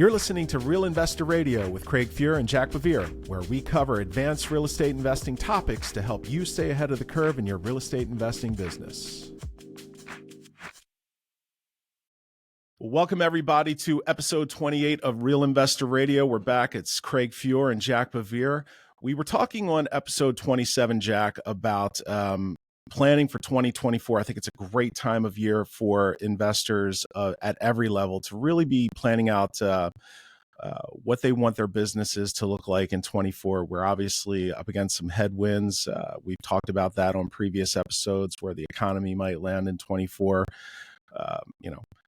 You're listening to Real Investor Radio with Craig Fuhr and Jack BeVier, where we cover advanced real estate investing topics to help you stay ahead of the curve in your real estate investing business. Welcome, everybody, to episode 28 of Real Investor Radio. We're back. It's Craig Fuhr and Jack BeVier. We were talking on episode 27, Jack, about planning for 2024. I think it's a great time of year for investors at every level to really be planning out what they want their businesses to look like in 24. We're obviously up against some headwinds. We've talked about that on previous episodes where the economy might land in 24.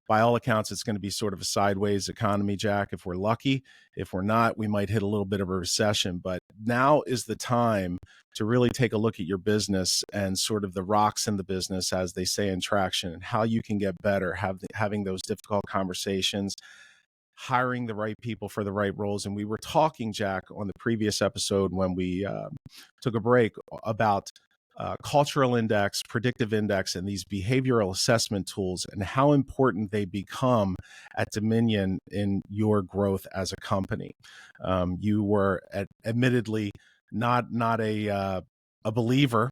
By all accounts, it's going to be sort of a sideways economy, Jack, if we're lucky. If we're not, we might hit a little bit of a recession. But now is the time to really take a look at your business and sort of the rocks in the business, as they say in Traction, and how you can get better, having those difficult conversations, hiring the right people for the right roles. And we were talking, Jack, on the previous episode when we took a break about cultural index, predictive index, and these behavioral assessment tools and how important they become at Dominion in your growth as a company. You were admittedly not a believer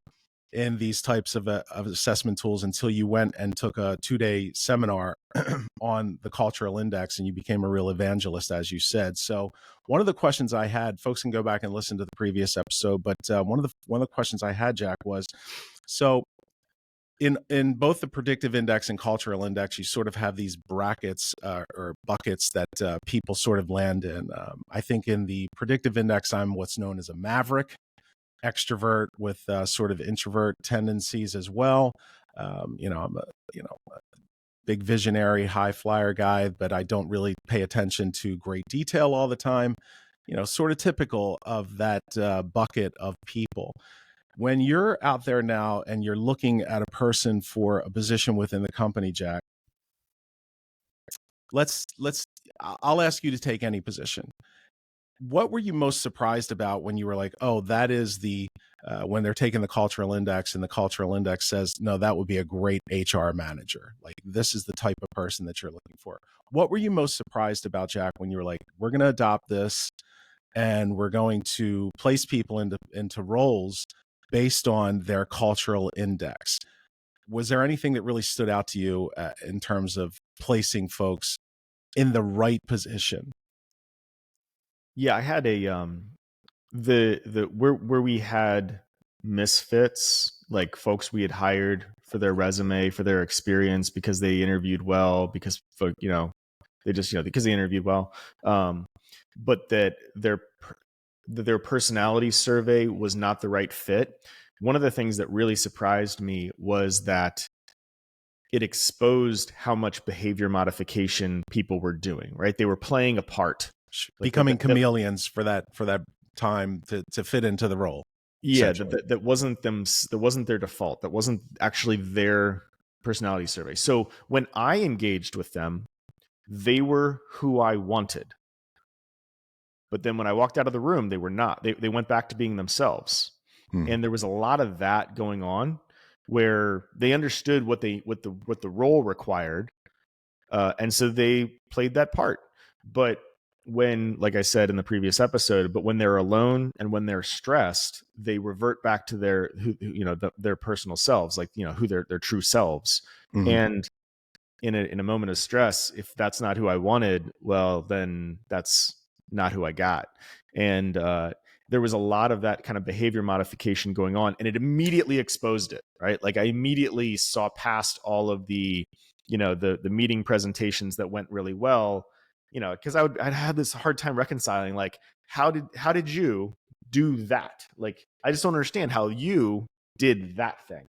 in these types of assessment tools until you went and took a 2-day seminar on the cultural index, and you became a real evangelist, as you said. So one of the questions I had, folks can go back and listen to the previous episode, but one of the questions I had, Jack, was, so in both the predictive index and cultural index, you sort of have these brackets or buckets that people sort of land in. I think in the predictive index, I'm what's known as a maverick, extrovert with sort of introvert tendencies as well. I'm a big visionary, high flyer guy, but I don't really pay attention to great detail all the time. Sort of typical of that bucket of people. When you're out there now and you're looking at a person for a position within the company, Jack, I'll ask you to take any position. What were you most surprised about when you were like, oh, that is when they're taking the cultural index and the cultural index says, no, that would be a great HR manager. Like, this is the type of person that you're looking for. What were you most surprised about, Jack, when you were like, we're going to adopt this and we're going to place people into roles based on their cultural index? Was there anything that really stood out to you in terms of placing folks in the right position? Yeah, I had where we had misfits, like folks we had hired for their resume, for their experience, because they interviewed well, because because they interviewed well, but that their personality survey was not the right fit. One of the things that really surprised me was that it exposed how much behavior modification people were doing, right? They were playing a part. Becoming chameleons for that time to fit into the role. Yeah, that wasn't them. That wasn't their default. That wasn't actually their personality survey. So when I engaged with them, they were who I wanted. But then when I walked out of the room, they were not. They went back to being themselves. And there was a lot of that going on, where they understood what the role required, and so they played that part. But when, like I said in the previous episode, but when they're alone and when they're stressed, they revert back to their personal selves, like, who their true selves. Mm-hmm. And in a moment of stress, if that's not who I wanted, well, then that's not who I got. And there was a lot of that kind of behavior modification going on, and it immediately exposed it, right? Like, I immediately saw past all of the meeting presentations that went really well, because I'd had this hard time reconciling, like, how did you do that? Like, I just don't understand how you did that thing.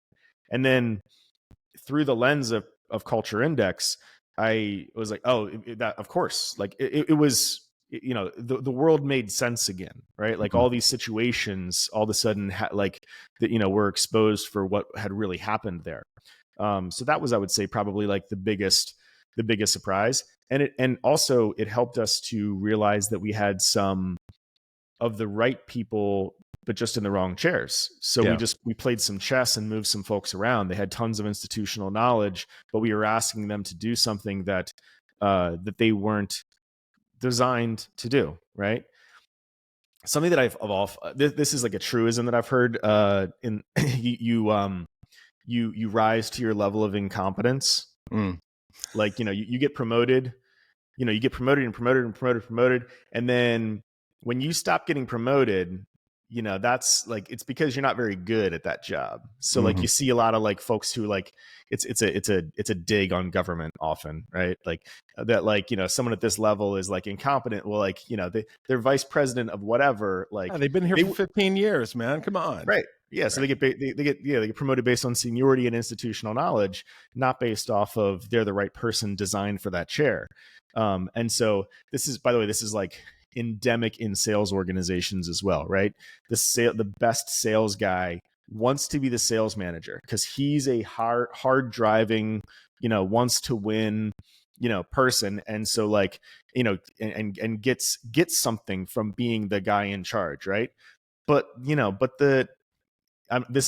And then through the lens of culture index, I was like, oh, that, of course, like it was, the world made sense again, right? Like, all these situations all of a sudden were exposed for what had really happened there. So that was, I would say, probably like the biggest surprise. And also it helped us to realize that we had some of the right people, but just in the wrong chairs. So we played some chess and moved some folks around. They had tons of institutional knowledge, but we were asking them to do something that they weren't designed to do, right? Something that I've evolved. This is like a truism that I've heard. In you rise to your level of incompetence. Like, you get promoted. You get promoted and promoted and promoted, and then when you stop getting promoted, that's like, it's because you're not very good at that job. So like, you see a lot of like folks who like, it's a dig on government often, right? Like that, like, someone at this level is like incompetent. Well, like, they're vice president of whatever. Like, Yeah, they've been here for 15 years, man. Come on. Right. Yeah. So Right. they get promoted based on seniority and institutional knowledge, not based off of they're the right person designed for that chair. And so this is, by the way, this is like endemic in sales organizations as well, right? The best sales guy wants to be the sales manager because he's a hard driving, wants to win, person. And so like, and gets something from being the guy in charge, right? But this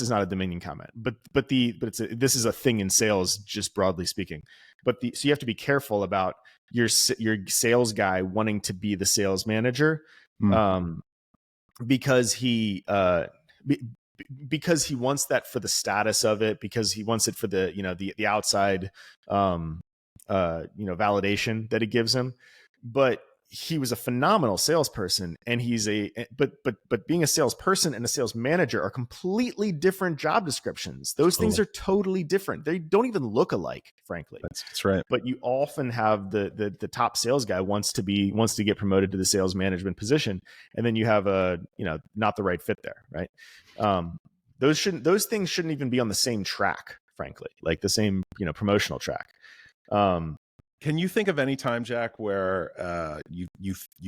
is not a Dominion comment, but this is a thing in sales, just broadly speaking. So you have to be careful about your sales guy wanting to be the sales manager, because he wants that for the status of it, because he wants it for the the outside validation that it gives him. But he was a phenomenal salesperson, and but being a salesperson and a sales manager are completely different job descriptions. Those things are totally different. They don't even look alike, frankly. That's right. But you often have the top sales guy wants to get promoted to the sales management position, and then you have not the right fit there, right? Those things shouldn't even be on the same track, frankly, like the same promotional track. Can you think of any time, Jack, where you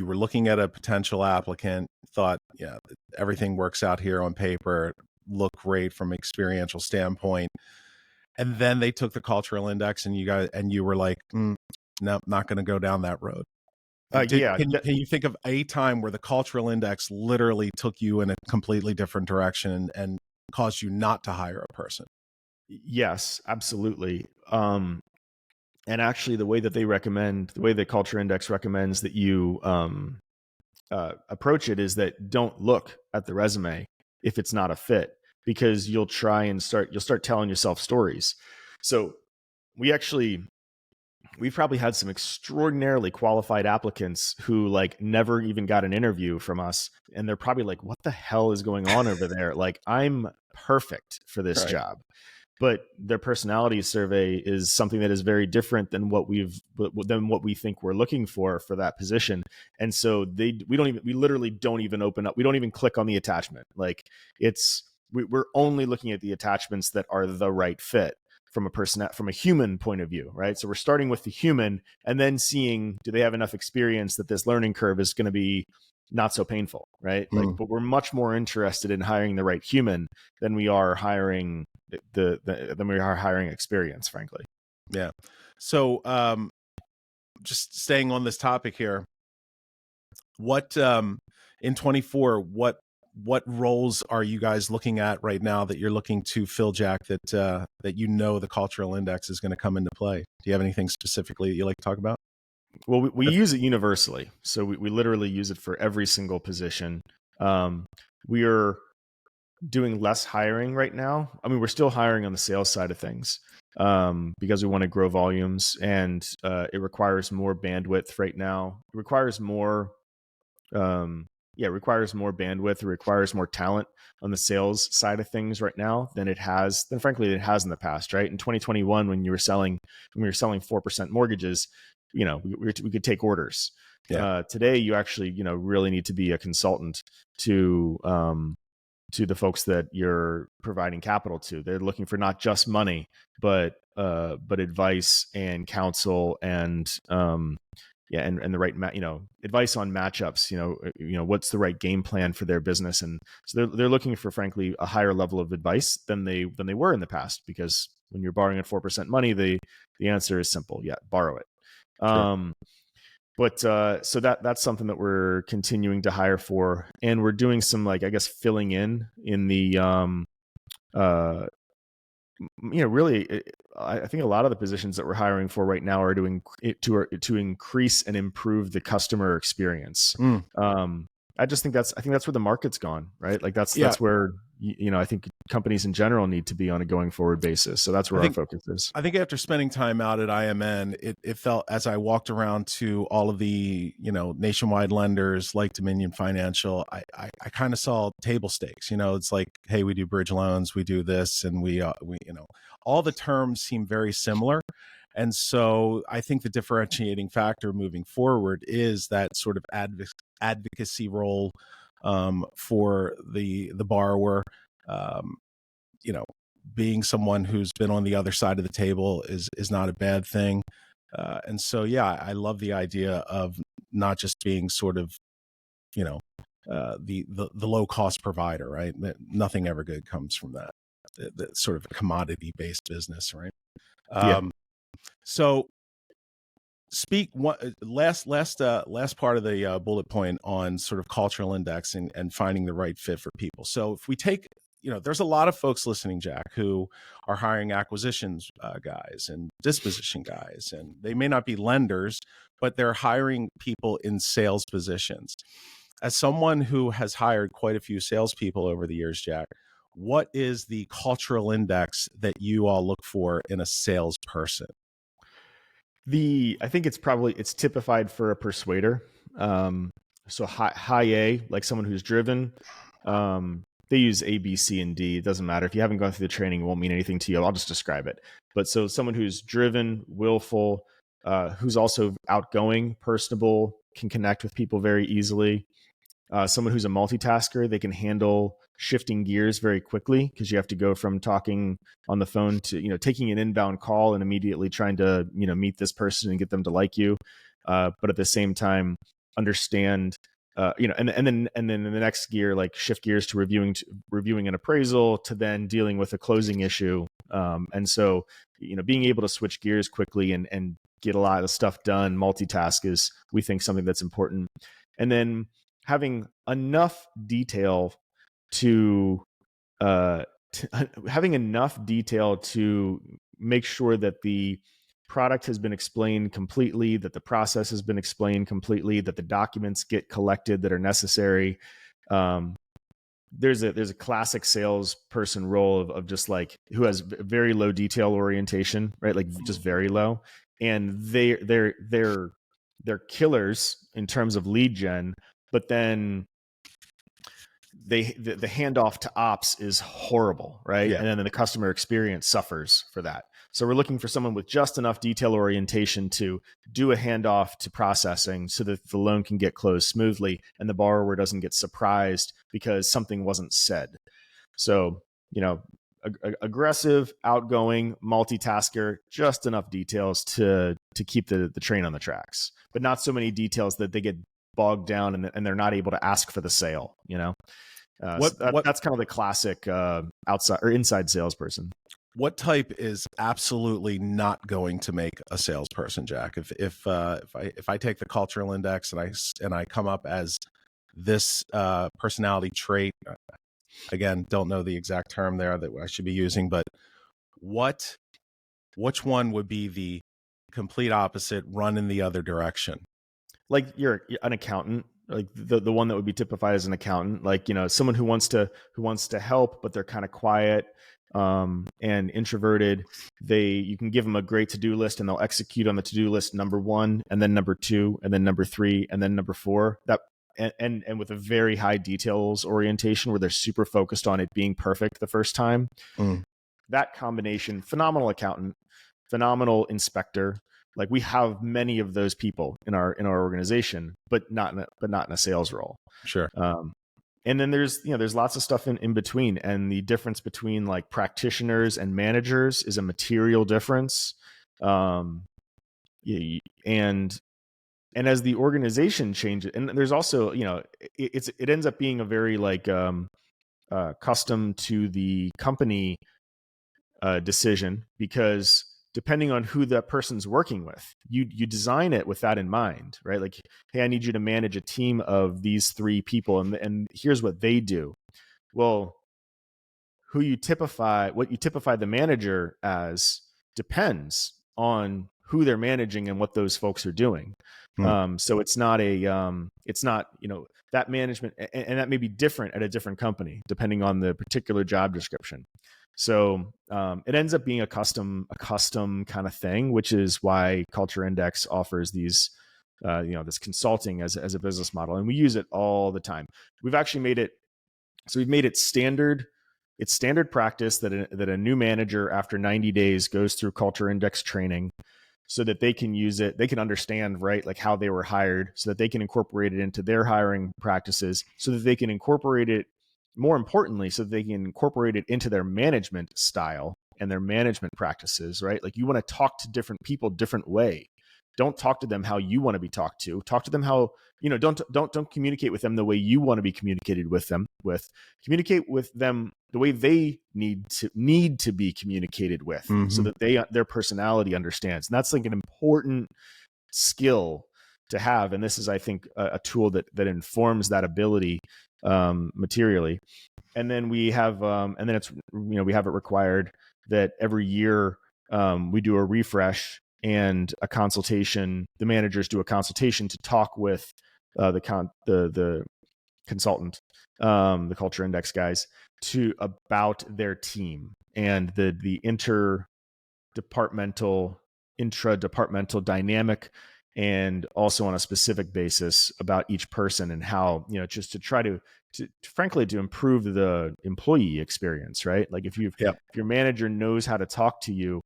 were looking at a potential applicant, thought, yeah, everything works out here on paper, look great from an experiential standpoint, and then they took the cultural index, and you were like, no, not going to go down that road? Can you think of a time where the cultural index literally took you in a completely different direction and caused you not to hire a person? Yes, absolutely. And actually, the way the culture index recommends that you approach it is that don't look at the resume if it's not a fit, because you'll start telling yourself stories. So we've probably had some extraordinarily qualified applicants who like never even got an interview from us, and they're probably like, what the hell is going on over there? Like, I'm perfect for this job. But their personality survey is something that is very different than what we think we're looking for that position. And so we literally don't even open up. We don't even click on the attachment. Like, we're only looking at the attachments that are the right fit from a human point of view, right? So we're starting with the human and then seeing, do they have enough experience that this learning curve is going to be not so painful, right? Like, but we're much more interested in hiring the right human than we are hiring experience, frankly. Yeah. So, just staying on this topic here, what in 24, what roles are you guys looking at right now that you're looking to fill, Jack, that the cultural index is going to come into play? Do you have anything specifically that you like to talk about? Well, we use it universally. So we literally use it for every single position. We are doing less hiring right now. I mean, we're still hiring on the sales side of things, because we want to grow volumes, and it requires more bandwidth right now. It requires more bandwidth. It requires more talent on the sales side of things right now than frankly it has in the past, right? In 2021, when we were selling 4% mortgages, we could take orders. Yeah. Today, you actually, really need to be a consultant to the folks that you're providing capital to. They're looking for not just money, but advice and counsel, and and the right advice on matchups. What's the right game plan for their business, and so they're looking for, frankly, a higher level of advice than they were in the past, because when you're borrowing at 4% money, the answer is simple: borrow it. Sure. But so that's something that we're continuing to hire for, and we're doing some, like, I guess, filling in the Really, I think a lot of the positions that we're hiring for right now are to increase and improve the customer experience. Mm. I think that's where the market's gone, right? Like Yeah, that's where I think companies in general need to be on a going forward basis. So that's I where our think focus is. I think after spending time out at IMN, it felt, as I walked around to all of the nationwide lenders like Dominion Financial, I kind of saw table stakes. It's like, hey, we do bridge loans, we do this, and we all the terms seem very similar. And so I think the differentiating factor moving forward is that sort of advocacy role for the borrower. Um, you know, being someone who's been on the other side of the table is not a bad thing. And so, yeah, I love the idea of not just being sort of, the low cost provider, right? Nothing ever good comes from that. The sort of commodity based business, right? Yeah. So speak one last part of the bullet point on sort of cultural indexing and finding the right fit for people. So if we take, there's a lot of folks listening, Jack, who are hiring acquisitions guys and disposition guys, and they may not be lenders, but they're hiring people in sales positions. As someone who has hired quite a few salespeople over the years, Jack, what is the cultural index that you all look for in a salesperson? I think it's typified for a persuader. So high A, like someone who's driven. They use A, B, C, and D. It doesn't matter. If you haven't gone through the training, it won't mean anything to you. I'll just describe it. But so someone who's driven, willful, who's also outgoing, personable, can connect with people very easily. Someone who's a multitasker, they can handle shifting gears very quickly because you have to go from talking on the phone to taking an inbound call and immediately trying to meet this person and get them to like you, but at the same time understand and then in the next gear, like shift gears to reviewing an appraisal to then dealing with a closing issue, and so being able to switch gears quickly and get a lot of stuff done, multitask, is, we think, something that's important. And then having enough detail to having enough detail to make sure that the product has been explained completely, that the process has been explained completely, that the documents get collected that are necessary. There's a classic salesperson role of just like, who has very low detail orientation, right? Like just very low, and they're killers in terms of lead gen, but then the handoff to ops is horrible, right? Yeah. And then the customer experience suffers for that. So we're looking for someone with just enough detail orientation to do a handoff to processing so that the loan can get closed smoothly and the borrower doesn't get surprised because something wasn't said. So, aggressive, outgoing, multitasker, just enough details to keep the train on the tracks, but not so many details that they get bogged down and they're not able to ask for the sale. That's kind of the classic outside or inside salesperson. What type is absolutely not going to make a salesperson, Jack? If I take the cultural index and I come up as this personality trait, again, don't know the exact term there that I should be using, but which one would be the complete opposite, run in the other direction? Like you're an accountant, like the one that would be typified as an accountant, like someone who wants to help, but they're kind of quiet and introverted. You can give them a great to-do list and they'll execute on the to-do list number 1 and then number 2 and then number 3 and then number 4. That and with a very high details orientation where they're super focused on it being perfect the first time. That combination, phenomenal accountant, phenomenal inspector. Like, we have many of those people in our organization, but not in a sales role. Sure. And then there's lots of stuff in between, and the difference between like practitioners and managers is a material difference. And as the organization changes, and there's also it ends up being a very like custom to the company decision, because depending on who that person's working with, you design it with that in mind, right? Like, hey, I need you to manage a team of these 3 people, and here's what they do. Well, what you typify the manager as depends on who they're managing and what those folks are doing. So it's not that management, and that may be different at a different company depending on the particular job description. So it ends up being a custom kind of thing, which is why Culture Index offers these, this consulting as a business model, and we use it all the time. We've actually made it standard. It's standard practice that a new manager after 90 days goes through Culture Index training, so that they can use it. They can understand, right, like how they were hired, so that they can incorporate it into their hiring practices, so that they can incorporate it, more importantly, so that they can incorporate it into their management style and their management practices, right? Like, you want to talk to different people different way. Don't talk to them how you want to be talked to. Talk to them how, don't communicate with them the way you want to be communicated with them with. Communicate with them the way they need to be communicated with, so that their personality understands. And that's like an important skill to have. And this is, I think, a tool that informs that ability materially. And then we have, we have it required that every year we do a refresh and a consultation. The managers do a consultation to talk with the consultant, the Culture Index guys, about their team and the intradepartmental dynamic, and also on a specific basis about each person, and how, just to try to frankly to improve the employee experience, right? Like, if your manager knows how to talk to you,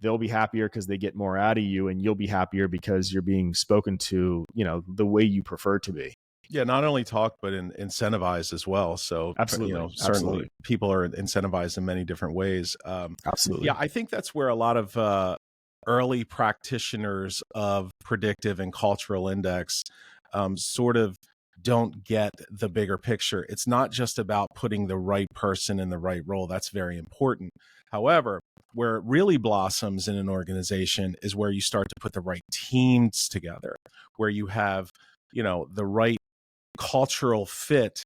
they'll be happier because they get more out of you, and you'll be happier because you're being spoken to, the way you prefer to be. Yeah, not only talk, but incentivized as well. So, Absolutely. Certainly people are incentivized in many different ways. Absolutely. Yeah, I think that's where a lot of early practitioners of predictive and cultural index sort of don't get the bigger picture. It's not just about putting the right person in the right role. That's very important. However, where it really blossoms in an organization is where you start to put the right teams together, where you have, the right cultural fit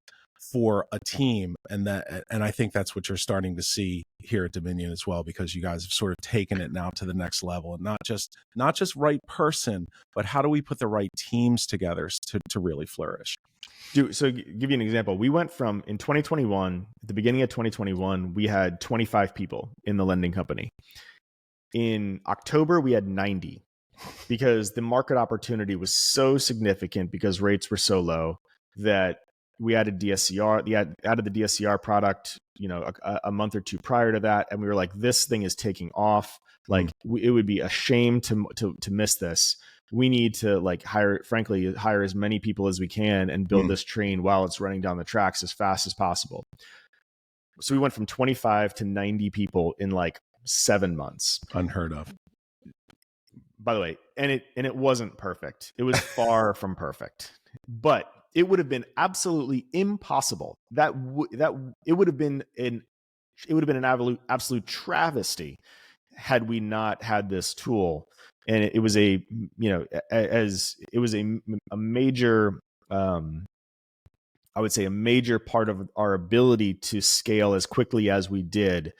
for a team. And I think that's what you're starting to see here at Dominion as well, because you guys have sort of taken it now to the next level, and not just right person, but how do we put the right teams together to really flourish? So give you an example. We went from, in 2021, at the beginning of 2021, we had 25 people in the lending company. In October, we had 90, because the market opportunity was so significant, because rates were so low, that we added DSCR. We added the DSCR product, a month or two prior to that, and we were like, this thing is taking off. Like, it would be a shame to miss this. We need to hire as many people as we can and build this train while it's running down the tracks as fast as possible. So we went from 25 to 90 people in 7 months. Unheard of. By the way, and it wasn't perfect. It was far from perfect, but it would have been absolutely impossible. It would have been an absolute travesty had we not had this tool. And it was a major, I would say, a major part of our ability to scale as quickly as we did,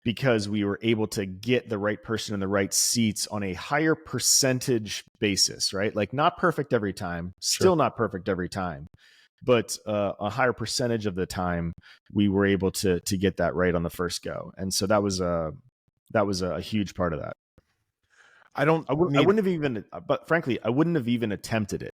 because we were able to get the right person in the right seats on a higher percentage basis, right? Like, not perfect every time, still not perfect every time, but a higher percentage of the time we were able to get that right on the first go. And so that was a huge part of that. I wouldn't have even attempted it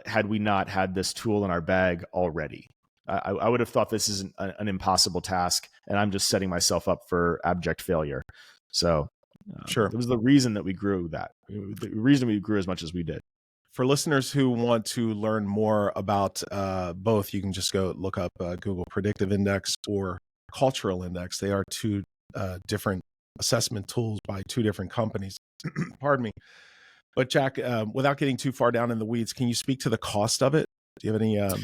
had we not had this tool in our bag already. I would have thought this is an impossible task, and I'm just setting myself up for abject failure. So it was the reason that we grew the reason we grew as much as we did. For listeners who want to learn more about both, you can just go look up Google Predictive Index or Cultural Index. They are two different assessment tools by two different companies. Pardon me. But Jack, without getting too far down in the weeds, can you speak to the cost of it? Do you have any, are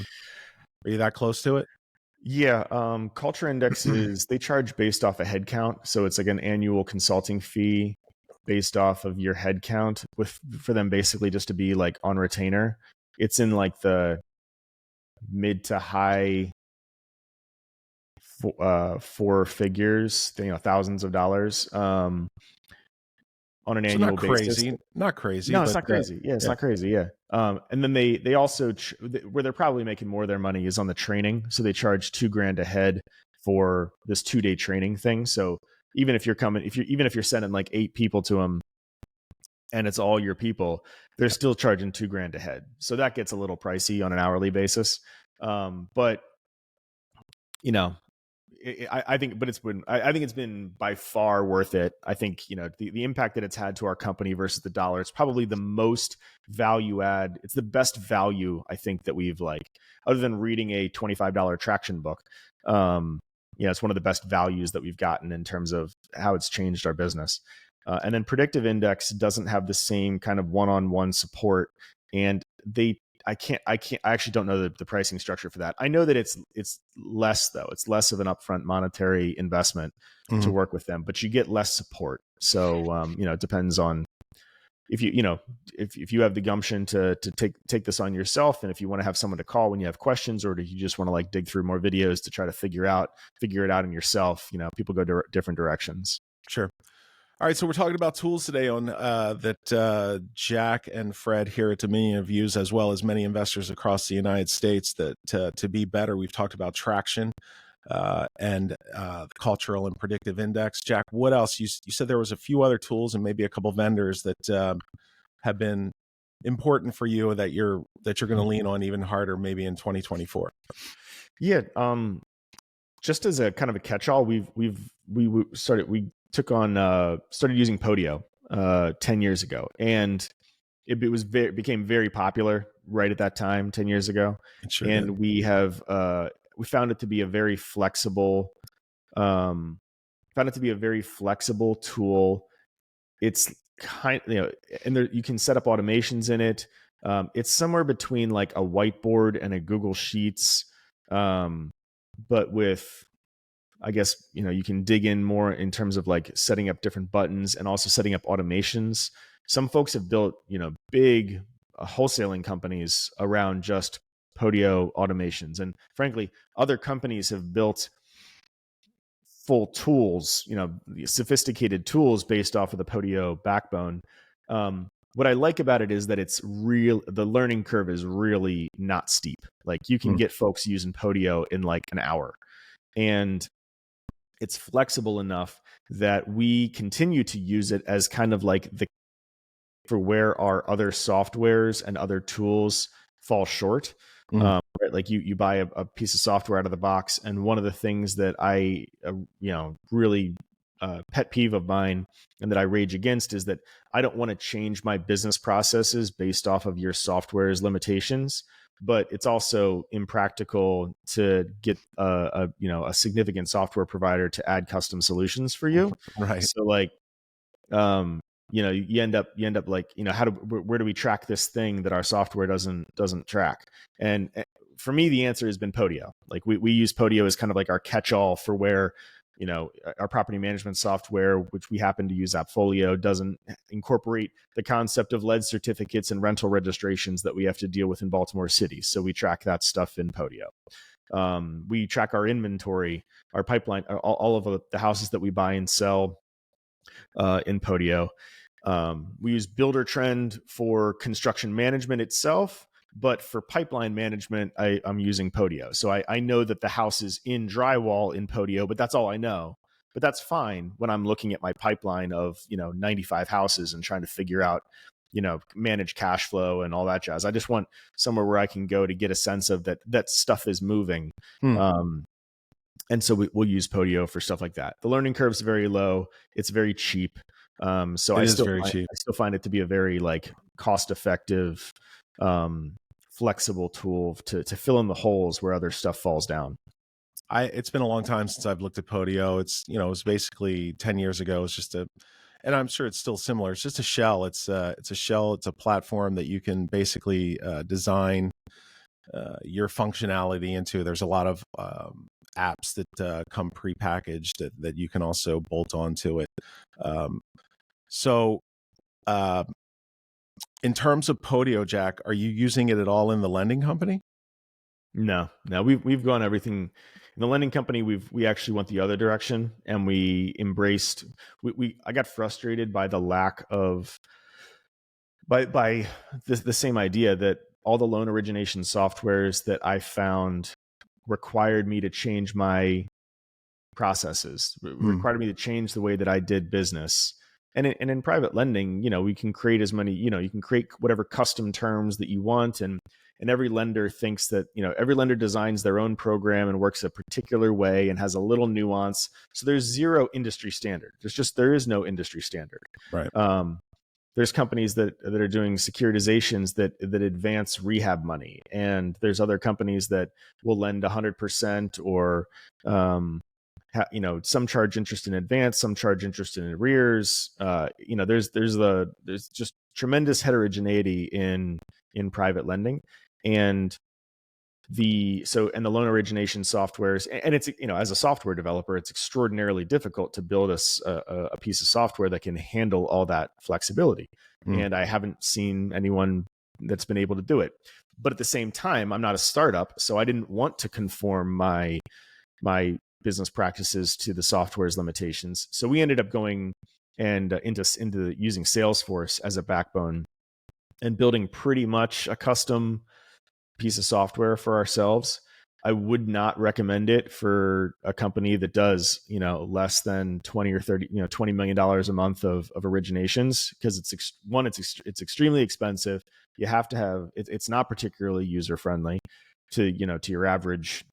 you that close to it? Yeah. Culture Indexes, they charge based off a head count. So it's like an annual consulting fee based off of your head count, for them basically just to be on retainer. It's in the mid to high four figures, thousands of dollars on an So not annual basis. crazy, not crazy, No, it's but not crazy. Yeah, it's not crazy. Yeah. And then they also where they're probably making more of their money is on the training. So they charge $2,000 a head for this 2-day training thing. So even if you're sending like 8 people to them and it's all your people, they're still charging $2,000 a head. So that gets a little pricey on an hourly basis. But you know, I think, but I think it's been by far worth it. I think, the impact that it's had to our company versus the dollar, it's probably the most value add. It's the best value, I think, that we've other than reading a $25 traction book. It's one of the best values that we've gotten in terms of how it's changed our business. And then Predictive Index doesn't have the same kind of one-on-one support. And I actually don't know the pricing structure for that. I know that it's less though. It's less of an upfront monetary investment to work with them, but you get less support. So, it depends on if you have the gumption to take this on yourself. And if you want to have someone to call when you have questions, or do you just want to dig through more videos to try to figure it out in yourself, people go different directions. Sure. All right, so we're talking about tools today on that Jack and Fred here at Dominion have used, as well as many investors across the United States, that to be better. We've talked about traction and the cultural and predictive index. Jack, what else? You said there was a few other tools and maybe a couple vendors that have been important for you that you're going to lean on even harder maybe in 2024. Yeah. Just as a kind of a catch-all, we started using Podio 10 years ago, and it became very popular right at that time 10 years ago. Sure and did. we found it to be a very flexible tool. It's and you can set up automations in it. It's somewhere between like a whiteboard and a Google Sheets, but with, I guess, you can dig in more in terms of setting up different buttons and also setting up automations. Some folks have built, big wholesaling companies around just Podio automations. And frankly, other companies have built full tools, sophisticated tools based off of the Podio backbone. What I like about it is that the learning curve is really not steep. You can get folks using Podio in an hour. And it's flexible enough that we continue to use it as kind of for where our other softwares and other tools fall short. Right? You buy a piece of software out of the box, and one of the things that I, really pet peeve of mine and that I rage against is that I don't want to change my business processes based off of your software's limitations. But it's also impractical to get a significant software provider to add custom solutions for you. Right. So you end up where do we track this thing that our software doesn't track? And for me, the answer has been Podio. We use Podio as kind of our catch-all for where our property management software, which we happen to use Appfolio, doesn't incorporate the concept of lead certificates and rental registrations that we have to deal with in Baltimore City. So we track that stuff in Podio. We track our inventory, our pipeline, all of the houses that we buy and sell in Podio. We use Builder Trend for construction management itself, but for pipeline management, I'm using Podio. So I know that the house is in drywall in Podio, but that's all I know. But that's fine when I'm looking at my pipeline of 95 houses and trying to figure out manage cash flow and all that jazz. I just want somewhere where I can go to get a sense of that stuff is moving. And so we'll use Podio for stuff like that. The learning curve is very low. It's very cheap. So I still find it to be a very cost-effective, flexible tool to fill in the holes where other stuff falls down. It's been a long time since I've looked at Podio. It's it was basically 10 years ago. It's just and I'm sure it's still similar. It's just a shell. It's a shell. It's a platform that you can basically design your functionality into. There's a lot of apps that come prepackaged that you can also bolt onto it. So in terms of Podio, Jack, are you using it at all in the lending company? No, we've gone everything In the lending company, we actually went the other direction, and we embraced. I got frustrated by the lack of by the same idea that all the loan origination softwares that I found required me to change my processes, required me to change the way that I did business. And in private lending, we can create as many, you can create whatever custom terms that you want. And every lender thinks that, every lender designs their own program and works a particular way and has a little nuance. So there's zero industry standard. There is no industry standard. Right. There's companies that are doing securitizations that advance rehab money. And there's other companies that will lend 100% or, some charge interest in advance, some charge interest in arrears. There's just tremendous heterogeneity in private lending, and the loan origination softwares, and it's, as a software developer, it's extraordinarily difficult to build a piece of software that can handle all that flexibility. And I haven't seen anyone that's been able to do it. But at the same time, I'm not a startup, so I didn't want to conform my business practices to the software's limitations. So we ended up going and into using Salesforce as a backbone and building pretty much a custom piece of software for ourselves. I would not recommend it for a company that does, less than 20 or 30, $20 million a month of originations, because it's extremely expensive. You have to have, it's not particularly user friendly to your average,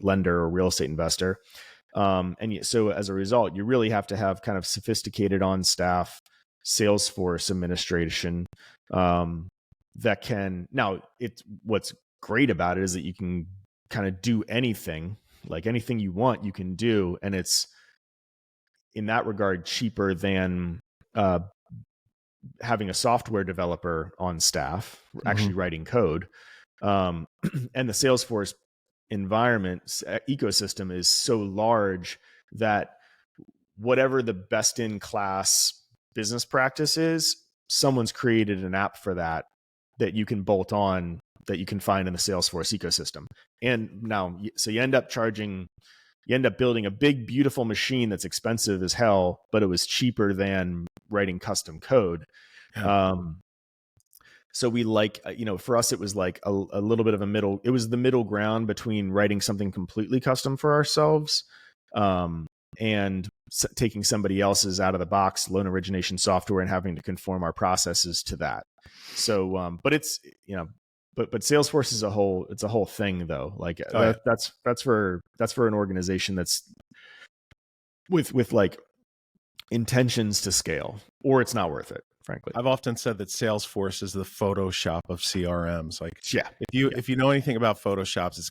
lender or real estate investor. So as a result, you really have to have kind of sophisticated on staff Salesforce administration, that can, now what's great about it is that you can kind of do anything you want, you can do. And it's in that regard cheaper than, having a software developer on staff actually writing code. And the Salesforce environment ecosystem is so large that whatever the best in class business practice is, someone's created an app for that you can bolt on, that you can find in the Salesforce ecosystem. And now, so you end up building a big, beautiful machine that's expensive as hell, but it was cheaper than writing custom code. Yeah. So we for us, it was like a little bit of it was the middle ground between writing something completely custom for ourselves, and taking somebody else's out of the box loan origination software and having to conform our processes to that. So, but it's, but Salesforce is it's a whole thing though. Like that's for an organization that's with like intentions to scale, or it's not worth it. Frankly, I've often said that Salesforce is the Photoshop of CRMs. Like, yeah, if you know anything about Photoshops, it's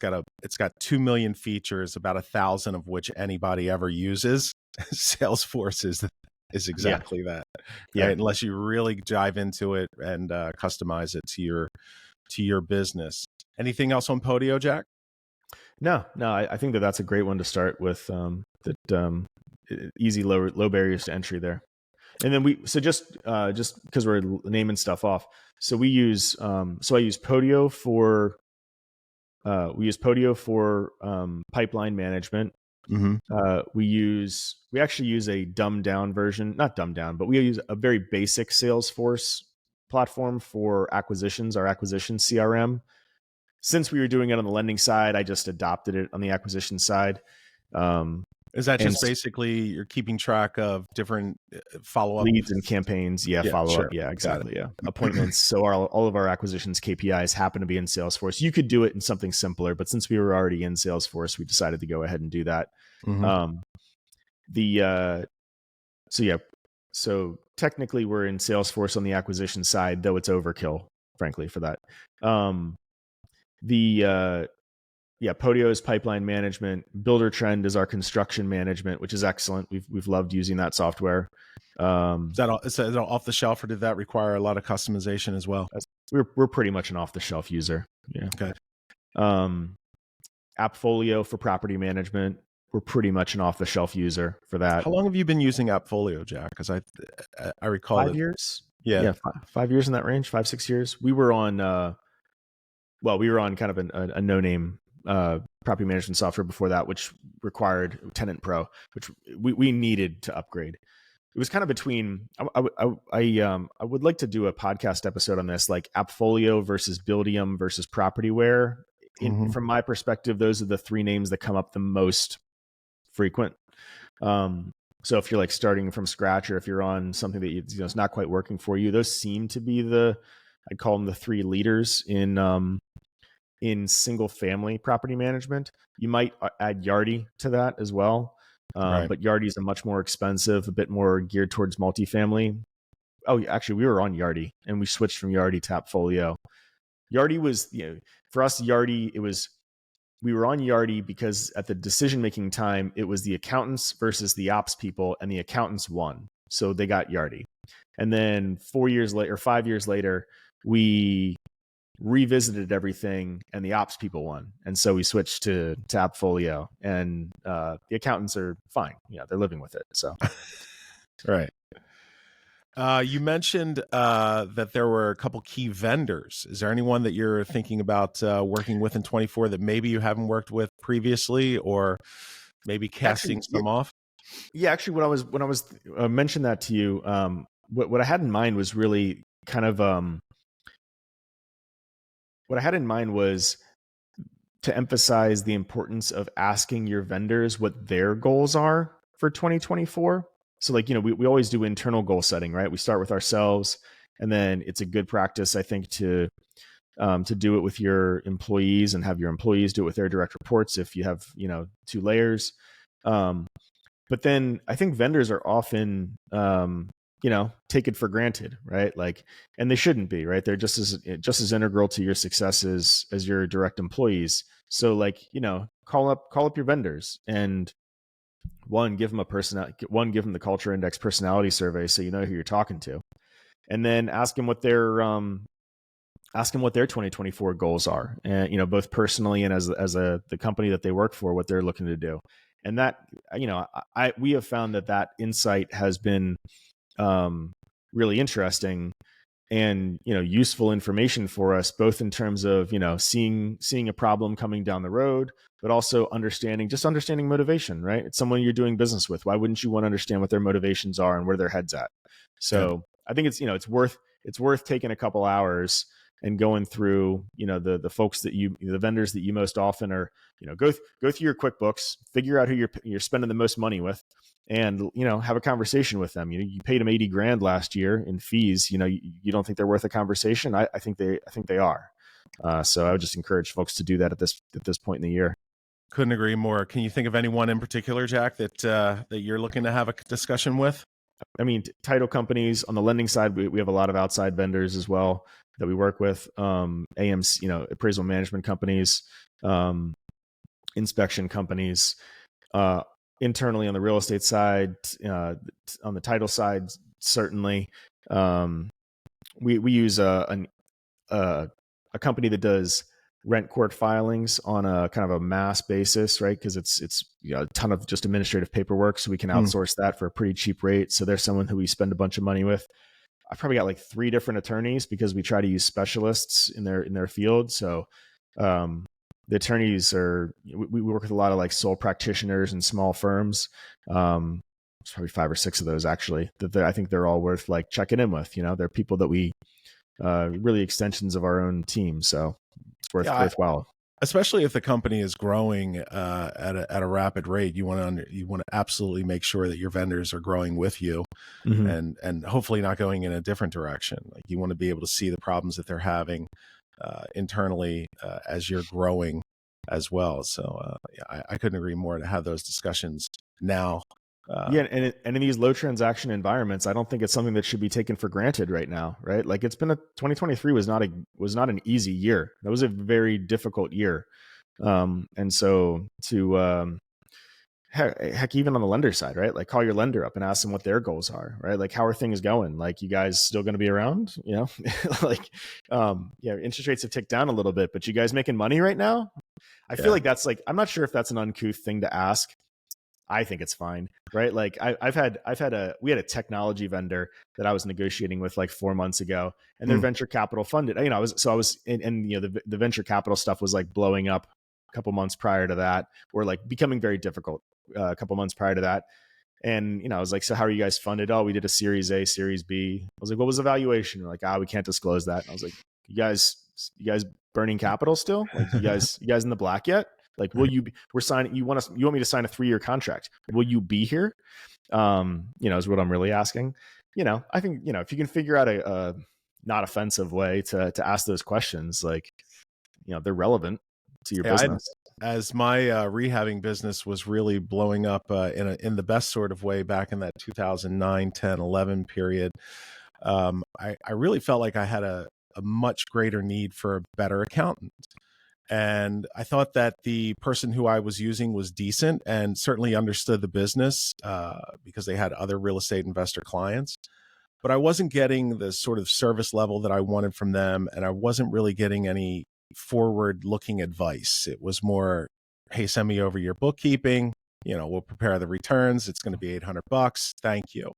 got 2 million features, about 1,000 of which anybody ever uses. Salesforce is exactly that. Right? Yeah, unless you really dive into it and customize it to your business. Anything else on Podio, Jack? No. I think that's a great one to start with. Easy, low barriers to entry there. And then just because we're naming stuff off, so I use Podio for pipeline management. We actually use a dumbed down version, not dumbed down, but we use a very basic Salesforce platform for acquisitions, our acquisition CRM. Since we were doing it on the lending side, I just adopted it on the acquisition side. Is that just basically you're keeping track of different follow-up leads and campaigns? Yeah, follow-up. Sure. Yeah, exactly. Yeah, appointments. So all of our acquisitions KPIs happen to be in Salesforce. You could do it in something simpler, but since we were already in Salesforce, we decided to go ahead and do that. So technically we're in Salesforce on the acquisition side, though it's overkill, frankly, for that. Podio is pipeline management. Builder Trend is our construction management, which is excellent. We've loved using that software. Is that off the shelf, or did that require a lot of customization as well? We're pretty much an off the shelf user. Yeah. Okay. Appfolio for property management. We're pretty much an off the shelf user for that. How long have you been using Appfolio, Jack? Because I recall 5 years. Yeah, 5 years in that range. 5-6 years. We were on kind of a no name property management software before that, which required Tenant Pro, which we needed to upgrade. It was kind of between. I would like to do a podcast episode on this, like Appfolio versus Buildium versus Propertyware. From my perspective, those are the three names that come up the most frequent. So if you're like starting from scratch, or if you're on something that it's not quite working for you, those seem to be I'd call them the three leaders in single family property management. You might add Yardi to that as well. Right. But Yardi is a much more expensive, a bit more geared towards multifamily. Oh, actually, we were on Yardi and we switched from Yardi to Appfolio. Yardi was, for us, Yardi, we were on Yardi because at the decision-making time, it was the accountants versus the ops people, and the accountants won. So they got Yardi. And then 5 years later, we revisited everything and the ops people won. And so we switched to Appfolio, and the accountants are fine. Yeah, they're living with it. So, right. You mentioned that there were a couple key vendors. Is there anyone that you're thinking about working with in 24 that maybe you haven't worked with previously, or maybe casting some off? Yeah, actually, when I was mentioned that to you, what I had in mind was really kind of what I had in mind was to emphasize the importance of asking your vendors what their goals are for 2024. So like, we always do internal goal setting, right? We start with ourselves, and then it's a good practice, I think, to do it with your employees and have your employees do it with their direct reports if you have, 2 layers. But then I think vendors are often, take it for granted, right? Like, and they shouldn't be, right? They're just as integral to your successes as your direct employees. So like, call up your vendors, and give them the culture index personality survey, so you know who you're talking to, and then ask them what their 2024 goals are, and both personally and as the company that they work for, what they're looking to do. And that, we have found that insight has been really interesting and useful information for us, both in terms of seeing a problem coming down the road, but also understanding motivation, right? It's someone you're doing business with. Why wouldn't you want to understand what their motivations are and where their head's at? So I think it's it's worth taking a couple hours and going through the folks the vendors that you most often are, go through your QuickBooks, figure out who you're spending the most money with, and have a conversation with them. You paid them $80,000 last year in fees. You don't think they're worth a conversation? I think they are. So I would just encourage folks to do that at this point in the year. Couldn't agree more. Can you think of anyone in particular, Jack, that you're looking to have a discussion with? I mean, title companies. On the lending side, we have a lot of outside vendors as well that we work with. AMC, appraisal management companies, inspection companies. Internally on the real estate side, on the title side, certainly, we use a company that does rent court filings on a kind of a mass basis, right? Because it's a ton of just administrative paperwork, so we can outsource that for a pretty cheap rate. So there's someone who we spend a bunch of money with. I've probably got like 3 different attorneys because we try to use specialists in their field. So the attorneys we work with a lot of like sole practitioners and small firms. There's probably 5 or 6 of those actually that I think they're all worth like checking in with. They're people that we really extensions of our own team. So it's worthwhile. Especially if the company is growing at a rapid rate, you want to absolutely make sure that your vendors are growing with you, and hopefully not going in a different direction. Like, you want to be able to see the problems that they're having internally as you're growing as well. So I couldn't agree more to have those discussions now. And in these low transaction environments, I don't think it's something that should be taken for granted right now, right? Like, 2023 was not an easy year. That was a very difficult year. And so to heck, even on the lender side, right? Like, call your lender up and ask them what their goals are, right? Like, how are things going? Like, you guys still going to be around? Like, interest rates have ticked down a little bit, but you guys making money right now? I feel like that's like, I'm not sure if that's an uncouth thing to ask. I think it's fine, right? Like, we had a technology vendor that I was negotiating with like 4 months ago, and they're venture capital funded. I was the venture capital stuff was like blowing up a couple months prior to that, or like becoming very difficult a couple months prior to that. And, I was like, so how are you guys funded? Oh, we did a Series A, Series B. I was like, what was the valuation? They're like, we can't disclose that. And I was like, you guys burning capital still? Like, you guys in the black yet? Like, will you be, we're signing, you want me to sign a 3-year contract? Will you be here? Is what I'm really asking. I think, if you can figure out a not offensive way to ask those questions, like, they're relevant to your business. As my rehabbing business was really blowing up in the best sort of way back in that 2009, 10, 11 period, I really felt like I had a much greater need for a better accountant. And I thought that the person who I was using was decent and certainly understood the business because they had other real estate investor clients. But I wasn't getting the sort of service level that I wanted from them. And I wasn't really getting any forward-looking advice. It was more, hey, send me over your bookkeeping. We'll prepare the returns. It's going to be $800. Thank you.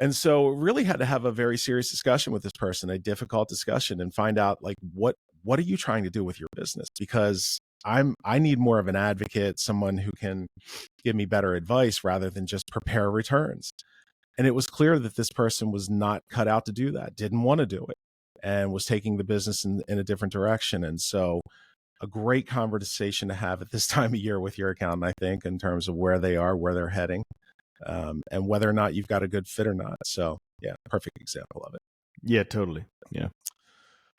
And so really had to have a very serious discussion with this person, a difficult discussion, and find out, like, what are you trying to do with your business? Because I need more of an advocate, someone who can give me better advice rather than just prepare returns. And it was clear that this person was not cut out to do that, didn't want to do it, and was taking the business in a different direction. And so a great conversation to have at this time of year with your accountant, I think, in terms of where they are, where they're heading, and whether or not you've got a good fit or not. So yeah, perfect example of it. Yeah, totally. Yeah.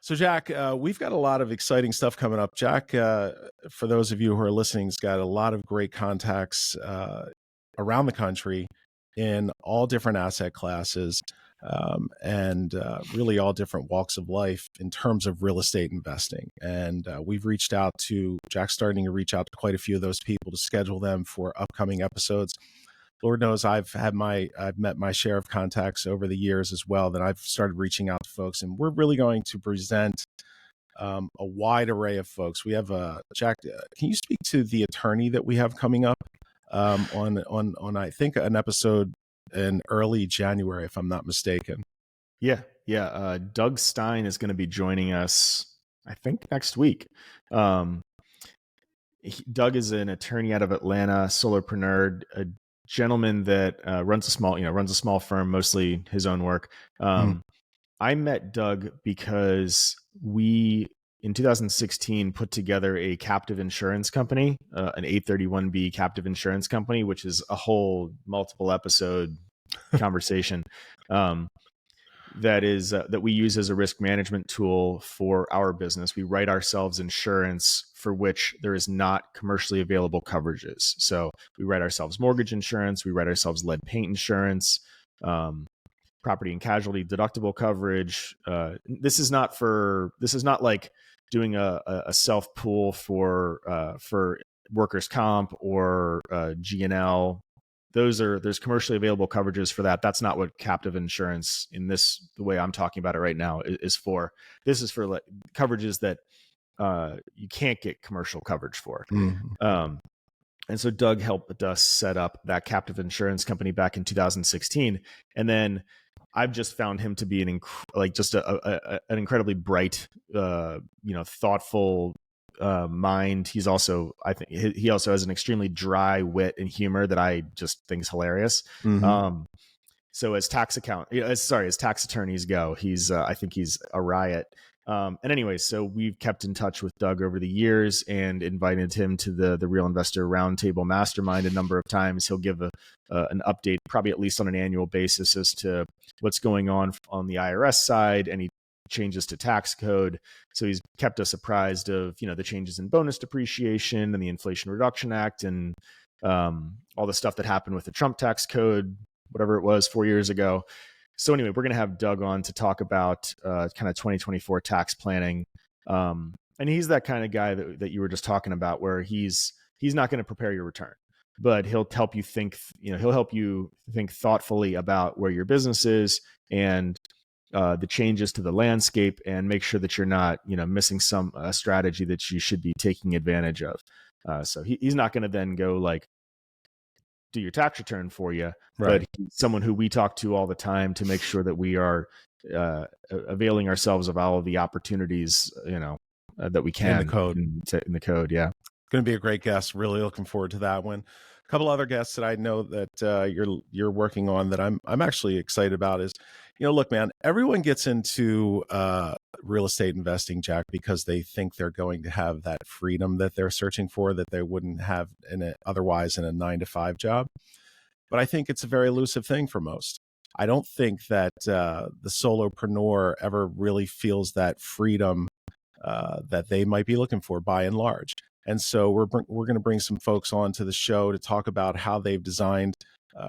So Jack, we've got a lot of exciting stuff coming up. Jack, for those of you who are listening, has got a lot of great contacts around the country in all different asset classes and really all different walks of life in terms of real estate investing. And Jack's starting to reach out to quite a few of those people to schedule them for upcoming episodes. Lord knows I've met my share of contacts over the years as well, that I've started reaching out to folks, and we're really going to present a wide array of folks. We have Jack, can you speak to the attorney that we have coming up on I think an episode in early January, if I'm not mistaken? Yeah. Doug Stein is going to be joining us, I think, next week. Doug is an attorney out of Atlanta, solopreneur, a gentleman that runs a small firm, mostly his own work. I met Doug because we, in 2016, put together a captive insurance company, an 831B captive insurance company, which is a whole multiple episode conversation. That we use as a risk management tool for our business. We write ourselves insurance for which there is not commercially available coverages. So we write ourselves mortgage insurance, we write ourselves lead paint insurance, property and casualty deductible coverage. This is not like doing a self pool for workers' comp or G&L. There's commercially available coverages for that. That's not what captive insurance, the way I'm talking about it right now, is for. This is for like coverages that you can't get commercial coverage for. And so Doug helped us set up that captive insurance company back in 2016. And then I've just found him to be an incredibly bright, thoughtful mind. He's also, I think he also has an extremely dry wit and humor that I just think is hilarious. So as tax attorneys go, I think he's a riot. And anyway, so we've kept in touch with Doug over the years and invited him to the Real Investor Roundtable Mastermind a number of times. He'll give an update, probably at least on an annual basis, as to what's going on the IRS side, any changes to tax code. So he's kept us apprised of, the changes in bonus depreciation and the Inflation Reduction Act and all the stuff that happened with the Trump tax code, whatever it was 4 years ago. So anyway, we're going to have Doug on to talk about kind of 2024 tax planning. And he's that kind of guy that you were just talking about, where he's not going to prepare your return, but he'll help you think, he'll help you think thoughtfully about where your business is and the changes to the landscape, and make sure that you're not, missing some strategy that you should be taking advantage of. So he's not going to then go like do your tax return for you, right? But he's someone who we talk to all the time to make sure that we are availing ourselves of all of the opportunities, that we can in the code. In the code. Yeah. Going to be a great guest. Really looking forward to that one. A couple other guests that I know that you're working on that I'm actually excited about is, look, man, everyone gets into real estate investing, Jack, because they think they're going to have that freedom that they're searching for that they wouldn't have otherwise in a 9-to-5 job. But I think it's a very elusive thing for most. I don't think that the solopreneur ever really feels that freedom that they might be looking for by and large. And so we're going to bring some folks on to the show to talk about how they've designed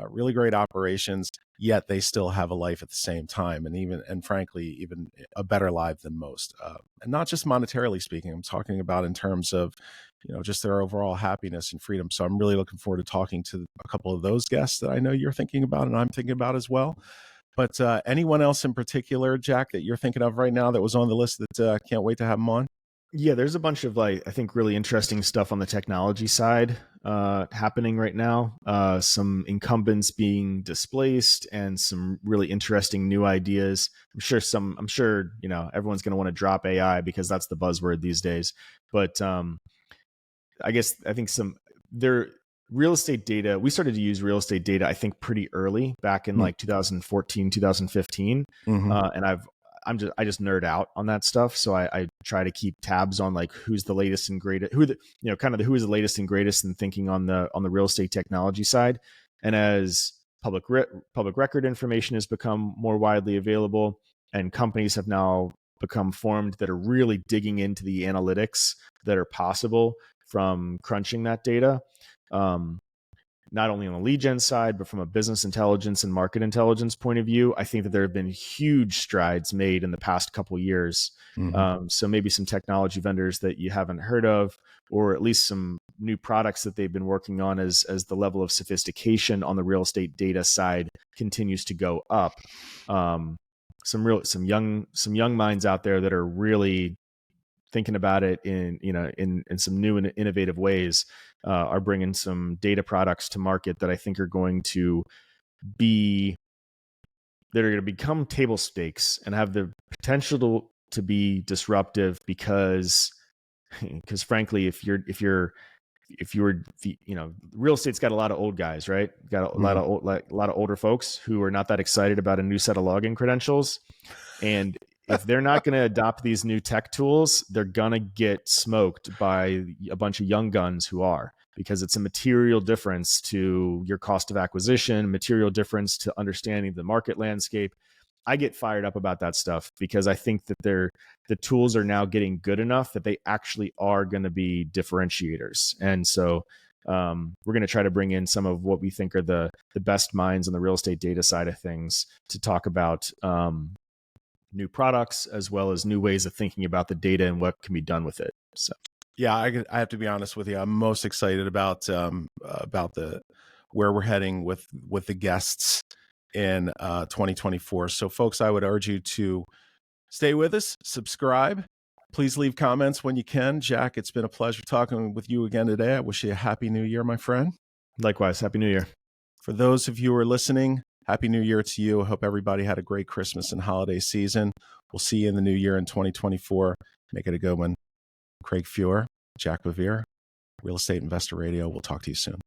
really great operations, yet they still have a life at the same time, and frankly, even a better life than most. And not just monetarily speaking, I'm talking about in terms of, just their overall happiness and freedom. So I'm really looking forward to talking to a couple of those guests that I know you're thinking about and I'm thinking about as well. But anyone else in particular, Jack, that you're thinking of right now that was on the list that can't wait to have them on? Yeah, there's a bunch of I think really interesting stuff on the technology side happening right now. Some incumbents being displaced and some really interesting new ideas. I'm sure everyone's going to want to drop AI because that's the buzzword these days. But I think their real estate data, we started to use real estate data, I think pretty early back in 2014, 2015. And I just nerd out on that stuff. So I try to keep tabs on who's the latest and greatest, who is the latest and greatest in thinking on the real estate technology side. And as public record information has become more widely available and companies have now become formed that are really digging into the analytics that are possible from crunching that data, not only on the lead gen side, but from a business intelligence and market intelligence point of view, I think that there have been huge strides made in the past couple of years. So maybe some technology vendors that you haven't heard of, or at least some new products that they've been working on as the level of sophistication on the real estate data side continues to go up. Some young minds out there that are really thinking about it in some new and innovative ways, are bringing some data products to market that I think are going to become table stakes and have the potential to be disruptive because frankly, if you're real estate's got a lot of old guys, right? Got a lot of older folks who are not that excited about a new set of login credentials. And if they're not going to adopt these new tech tools, they're going to get smoked by a bunch of young guns who are, because it's a material difference to your cost of acquisition, material difference to understanding the market landscape. I get fired up about that stuff because I think that the tools are now getting good enough that they actually are going to be differentiators. And so we're going to try to bring in some of what we think are the best minds on the real estate data side of things to talk about new products as well as new ways of thinking about the data and what can be done with it. So yeah, I have to be honest with you. I'm most excited about where we're heading with the guests in 2024. So folks, I would urge you to stay with us, subscribe. Please leave comments when you can. Jack, it's been a pleasure talking with you again today. I wish you a happy new year, my friend. Likewise, happy new year. For those of you who are listening, happy new year to you. I hope everybody had a great Christmas and holiday season. We'll see you in the new year in 2024. Make it a good one. Craig Fuhr, Jack BeVier, Real Estate Investor Radio. We'll talk to you soon.